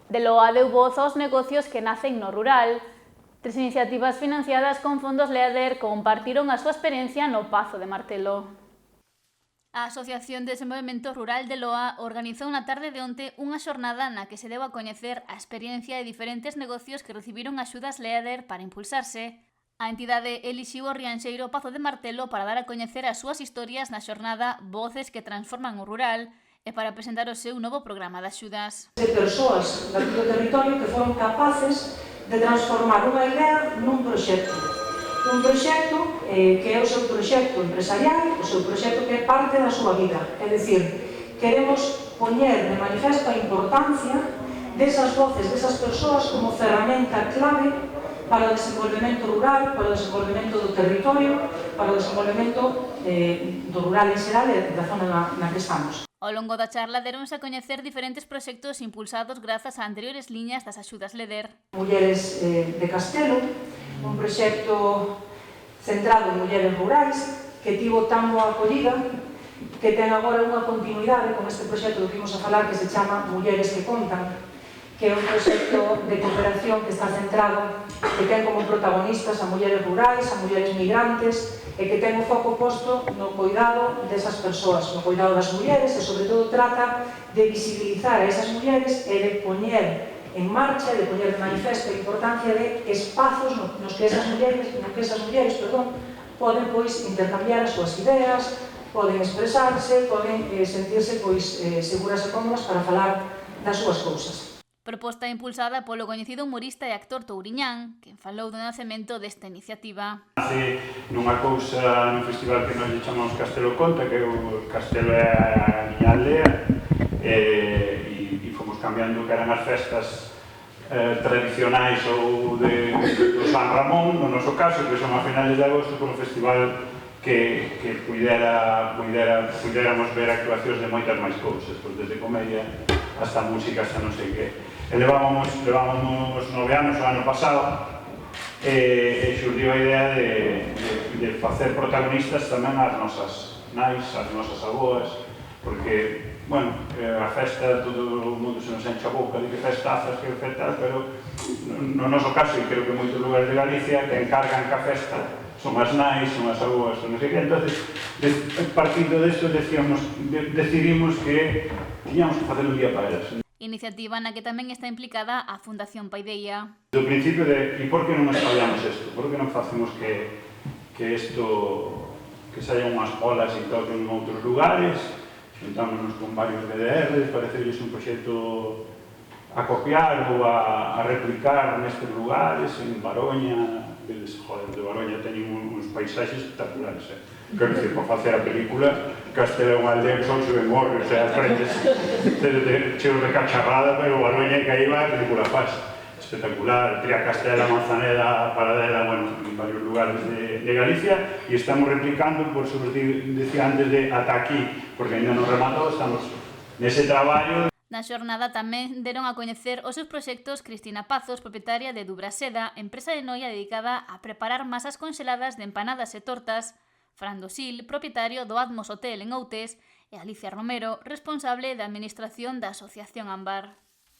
Deloa deu voz aos negocios que nacen no rural. 3 iniciativas financiadas con fondos LEADER compartiron a súa experiencia no Pazo de Martelo. A Asociación de Desenvolvemento Rural de Loa organizou na tarde de onte unha xornada na que se deu a coñecer a experiencia de diferentes negocios que recibiron axudas LEADER para impulsarse. A entidade elixiu o rianxeiro Pazo de Martelo para dar a coñecer as súas historias na xornada Voces que transforman o rural e para presentar o seu novo programa de axudas. De persoas do territorio que foron capaces de transformar unha idea nun proxecto. Un proxecto que é o seu proxecto empresarial, o seu proxecto que é parte da súa vida. É dicir, queremos poñer de manifesto a importancia desas voces, desas persoas como ferramenta clave para o desenvolvemento rural, para o desenvolvemento do territorio, para o desenvolvemento do rural en xeral e da zona na que estamos. Ao longo da charla deronse a coñecer diferentes proxectos impulsados grazas a anteriores liñas das axudas LEADER. Mulleres de Castelo, un proxecto centrado en mulleres rurais que tivo tan boa acollida que ten agora unha continuidade con este proxecto que vimos a falar que se chama Mulleres que Contan, que é un proxecto de cooperación que está centrado, que ten como protagonistas a mulleres rurais, a mulleres migrantes e que ten o foco posto no cuidado desas persoas, no cuidado das mulleres e, sobre todo, trata de visibilizar a esas mulleres e de poñer en marcha, de poñer de manifesto a importancia de espazos nos que esas mulleres poden intercambiar as súas ideas, poden expresarse, poden sentirse seguras e cómodas para falar das súas cousas. Proposta impulsada polo coñecido humorista e actor touriñán, que falou do nacemento desta iniciativa. Nace nunha cousa nun festival que nos chamamos Castelo Conta, que o Castelo é a miña aldea, e fomos cambiando que eran as festas tradicionais ou do San Ramón, no noso caso, que son a finales de agosto, por un festival que puidéramos ver actuacións de moitas máis cousas, desde comedia hasta música, hasta non sei que. Levábamos 9 anos o ano pasado e xurdiu a idea de facer protagonistas tamén as nosas nais, as nosas aboas, porque, bueno, a festa, todo o mundo se nos enche a boca de que festazas, que festas, pero no noso caso, e creo que en moitos lugares de Galicia, que encargan que a festa son as nais, son as aboas, non sei que. Entón, partindo desto, decidimos que tiñamos que facer un día para elas. Iniciativa na que tamén está implicada a Fundación Paideia. Do principio de, e por que non espallamos isto? Por que non facemos que isto, que saian unhas olas e toquen en outros lugares, xuntámonos con varios BDRs, parecerles un proxecto a copiar ou a replicar nestes lugares, en Baroña, de Baroña teñen uns paisaxes espectaculares, quero dicir, para facer a película, Castelo é unha aldea que son se ven morros, as frentes cheos de cacharrada, pero Baroña que aí va a película faz, espectacular, Tria Castela, Manzaneda, Paradela, bueno, en varios lugares de Galicia, e estamos replicando, por eso vos decía antes de ata aquí, porque ainda non rematou, estamos nese traballo. Na xornada tamén deron a coñecer os seus proxectos Cristina Pazos, propietaria de Dubraseda, empresa de Noia dedicada a preparar masas conxeladas de empanadas e tortas, Fran Dosil, propietario do Atmos Hotel en Outes, e Alicia Romero, responsable da administración da Asociación Ámbar.